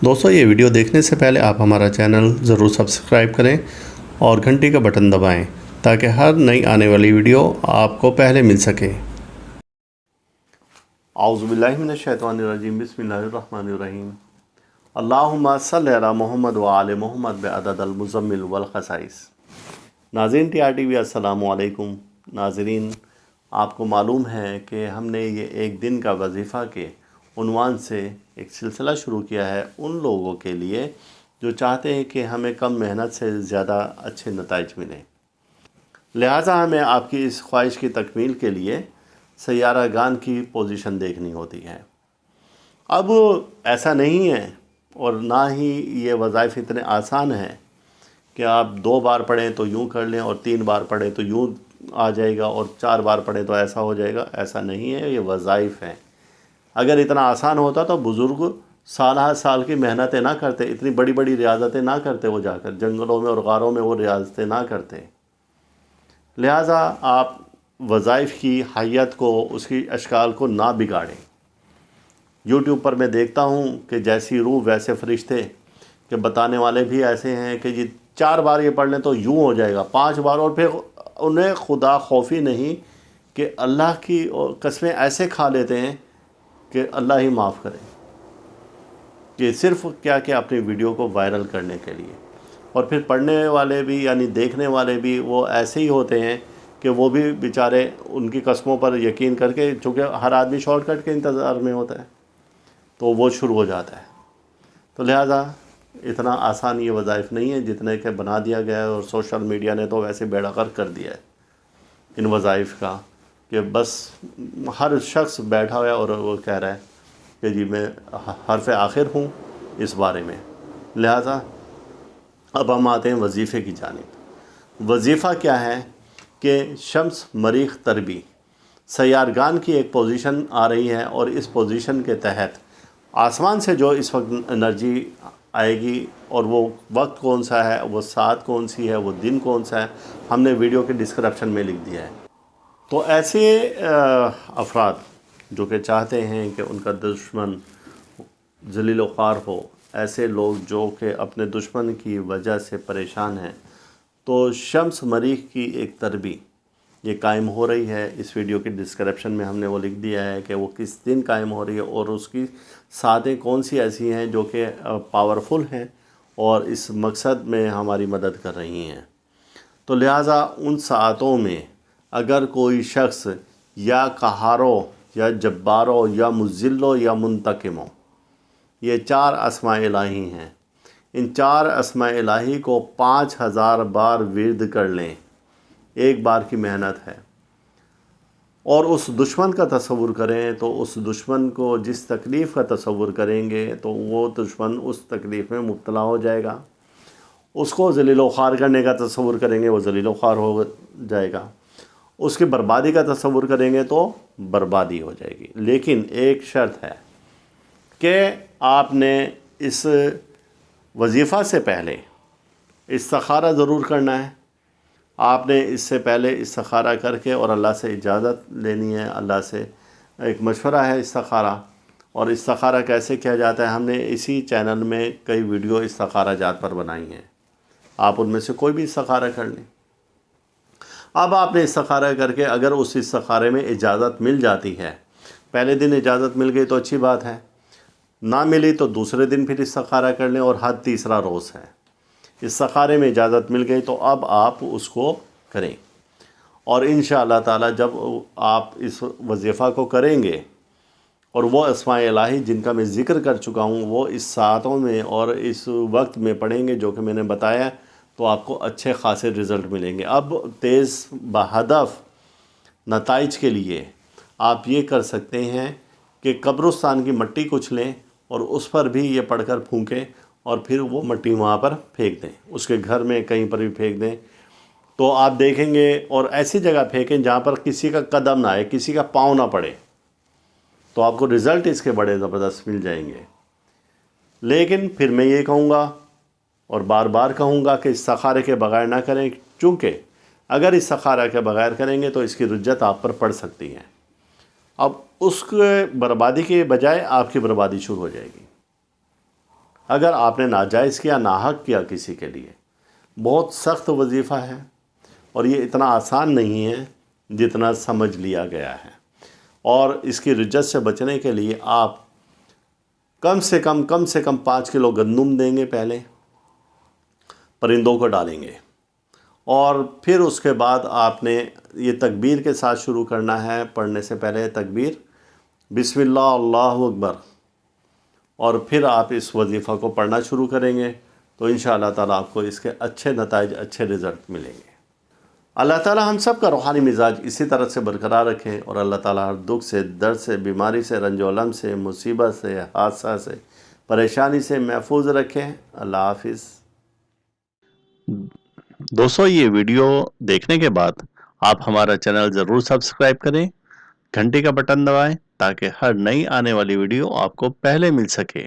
دوستو یہ ویڈیو دیکھنے سے پہلے آپ ہمارا چینل ضرور سبسکرائب کریں اور گھنٹی کا بٹن دبائیں تاکہ ہر نئی آنے والی ویڈیو آپ کو پہلے مل سکے۔ اعوذ باللہ من الشیطان الرجیم، بسم اللہ الرحمن الرحیم۔ اللہم صلی علی محمد وآل محمد بعدد المزمل والخصائص۔ ناظرین ٹی آر ٹی وی، السلام علیکم۔ ناظرین، آپ کو معلوم ہے کہ ہم نے یہ ایک دن کا وظیفہ کے عنوان سے ایک سلسلہ شروع کیا ہے ان لوگوں کے لیے جو چاہتے ہیں کہ ہمیں کم محنت سے زیادہ اچھے نتائج ملیں۔ لہٰذا ہمیں آپ کی اس خواہش کی تکمیل کے لیے سیارہ گان کی پوزیشن دیکھنی ہوتی ہے۔ اب ایسا نہیں ہے اور نہ ہی یہ وظائف اتنے آسان ہیں کہ آپ 2 بار پڑھیں تو یوں کر لیں اور 3 بار پڑھیں تو یوں آ جائے گا اور 4 بار پڑھیں تو ایسا ہو جائے گا۔ ایسا نہیں ہے، یہ وظائف ہیں۔ اگر اتنا آسان ہوتا تو بزرگ سالہ سال کی محنتیں نہ کرتے، اتنی بڑی بڑی ریاضتیں نہ کرتے، وہ جا کر جنگلوں میں اور غاروں میں وہ ریاضتیں نہ کرتے۔ لہٰذا آپ وظائف کی حیت کو، اس کی اشکال کو نہ بگاڑیں۔ یوٹیوب پر میں دیکھتا ہوں کہ جیسی روح ویسے فرشتے، کہ بتانے والے بھی ایسے ہیں کہ جی 4 بار یہ پڑھ لیں تو یوں ہو جائے گا، 5 بار، اور پھر انہیں خدا خوفی نہیں کہ اللہ کی قسمیں ایسے کھا لیتے ہیں کہ اللہ ہی معاف کرے، کہ صرف کیا کہ اپنی ویڈیو کو وائرل کرنے کے لیے۔ اور پھر پڑھنے والے بھی یعنی دیکھنے والے بھی وہ ایسے ہی ہوتے ہیں کہ وہ بھی بیچارے ان کی قسموں پر یقین کر کے، چونکہ ہر آدمی شارٹ کٹ کے انتظار میں ہوتا ہے، تو وہ شروع ہو جاتا ہے۔ تو لہٰذا اتنا آسان یہ وظائف نہیں ہے جتنے کہ بنا دیا گیا ہے، اور سوشل میڈیا نے تو ویسے بیڑا غرق کر دیا ہے ان وظائف کا، کہ بس ہر شخص بیٹھا ہوا ہے اور وہ کہہ رہا ہے کہ جی میں حرف آخر ہوں اس بارے میں۔ لہٰذا اب ہم آتے ہیں وظیفے کی جانب۔ وظیفہ کیا ہے کہ شمس مریخ تربی سیارگان کی ایک پوزیشن آ رہی ہے، اور اس پوزیشن کے تحت آسمان سے جو اس وقت انرجی آئے گی، اور وہ وقت کون سا ہے، وہ ساعت کون سی ہے، وہ دن کون سا ہے، ہم نے ویڈیو کے ڈسکرپشن میں لکھ دیا ہے۔ تو ایسے افراد جو کہ چاہتے ہیں کہ ان کا دشمن ذلیل و خوار ہو، ایسے لوگ جو کہ اپنے دشمن کی وجہ سے پریشان ہیں، تو شمس مریخ کی ایک تربی یہ قائم ہو رہی ہے۔ اس ویڈیو کی ڈسکرپشن میں ہم نے وہ لکھ دیا ہے کہ وہ کس دن قائم ہو رہی ہے، اور اس کی ساعتیں کون سی ایسی ہیں جو کہ پاورفل ہیں اور اس مقصد میں ہماری مدد کر رہی ہیں۔ تو لہٰذا ان ساعتوں میں اگر کوئی شخص یا قہارو یا جبارو یا مذلو یا منتقمو، یہ 4 اسماء الہی ہیں، ان 4 اسماء الہی کو 5000 بار ورد کر لیں، ایک بار کی محنت ہے۔ اور اس دشمن کا تصور کریں تو اس دشمن کو جس تکلیف کا تصور کریں گے تو وہ دشمن اس تکلیف میں مبتلا ہو جائے گا۔ اس کو ذلیل و خوار کرنے کا تصور کریں گے، وہ ذلیل و خوار ہو جائے گا۔ اس کی بربادی کا تصور کریں گے تو بربادی ہو جائے گی۔ لیکن ایک شرط ہے کہ آپ نے اس وظیفہ سے پہلے استخارہ ضرور کرنا ہے۔ آپ نے اس سے پہلے استخارہ کر کے اور اللہ سے اجازت لینی ہے، اللہ سے ایک مشورہ ہے استخارہ۔ اور استخارہ کیسے کیا جاتا ہے، ہم نے اسی چینل میں کئی ویڈیو استخارہ جات پر بنائی ہیں، آپ ان میں سے کوئی بھی استخارہ کر لیں۔ اب آپ نے استخارہ کر کے اگر اس استخارے میں اجازت مل جاتی ہے، پہلے دن اجازت مل گئی تو اچھی بات ہے، نہ ملی تو دوسرے دن پھر استخارہ کر لیں، اور حد تیسرا روز ہے۔ استخارے میں اجازت مل گئی تو اب آپ اس کو کریں، اور انشاءاللہ تعالی جب آپ اس وظیفہ کو کریں گے اور وہ اسماء الہی جن کا میں ذکر کر چکا ہوں وہ اس ساعتوں میں اور اس وقت میں پڑھیں گے جو کہ میں نے بتایا، تو آپ کو اچھے خاصے رزلٹ ملیں گے۔ اب تیز بہدف نتائج کے لیے آپ یہ کر سکتے ہیں کہ قبرستان کی مٹی کچھ لیں اور اس پر بھی یہ پڑھ کر پھونکیں، اور پھر وہ مٹی وہاں پر پھینک دیں، اس کے گھر میں کہیں پر بھی پھینک دیں، تو آپ دیکھیں گے۔ اور ایسی جگہ پھینکیں جہاں پر کسی کا قدم نہ آئے، کسی کا پاؤں نہ پڑے، تو آپ کو رزلٹ اس کے بڑے زبردست مل جائیں گے۔ لیکن پھر میں یہ کہوں گا اور بار بار کہوں گا کہ استخارے کے بغیر نہ کریں، چونکہ اگر استخارہ کے بغیر کریں گے تو اس کی رجت آپ پر پڑ سکتی ہے۔ اب اس کے بربادی کے بجائے آپ کی بربادی شروع ہو جائے گی اگر آپ نے ناجائز کیا، ناحق کیا کسی کے لیے۔ بہت سخت وظیفہ ہے اور یہ اتنا آسان نہیں ہے جتنا سمجھ لیا گیا ہے، اور اس کی رجت سے بچنے کے لیے آپ کم سے کم 5 کلو گندم دیں گے، پہلے پرندوں کو ڈالیں گے، اور پھر اس کے بعد آپ نے یہ تکبیر کے ساتھ شروع کرنا ہے۔ پڑھنے سے پہلے تکبیر، بسم اللہ اللہ اکبر، اور پھر آپ اس وظیفہ کو پڑھنا شروع کریں گے تو انشاءاللہ تعالیٰ آپ کو اس کے اچھے نتائج، اچھے رزلٹ ملیں گے۔ اللہ تعالیٰ ہم سب کا روحانی مزاج اسی طرح سے برقرار رکھیں، اور اللہ تعالیٰ ہر دکھ سے، درد سے، بیماری سے، رنج و الم سے، مصیبت سے، حادثہ سے، پریشانی سے محفوظ رکھیں۔ اللہ حافظ۔ دوستو، یہ ویڈیو دیکھنے کے بعد آپ ہمارا چینل ضرور سبسکرائب کریں، گھنٹی کا بٹن دبائیں تاکہ ہر نئی آنے والی ویڈیو آپ کو پہلے مل سکے۔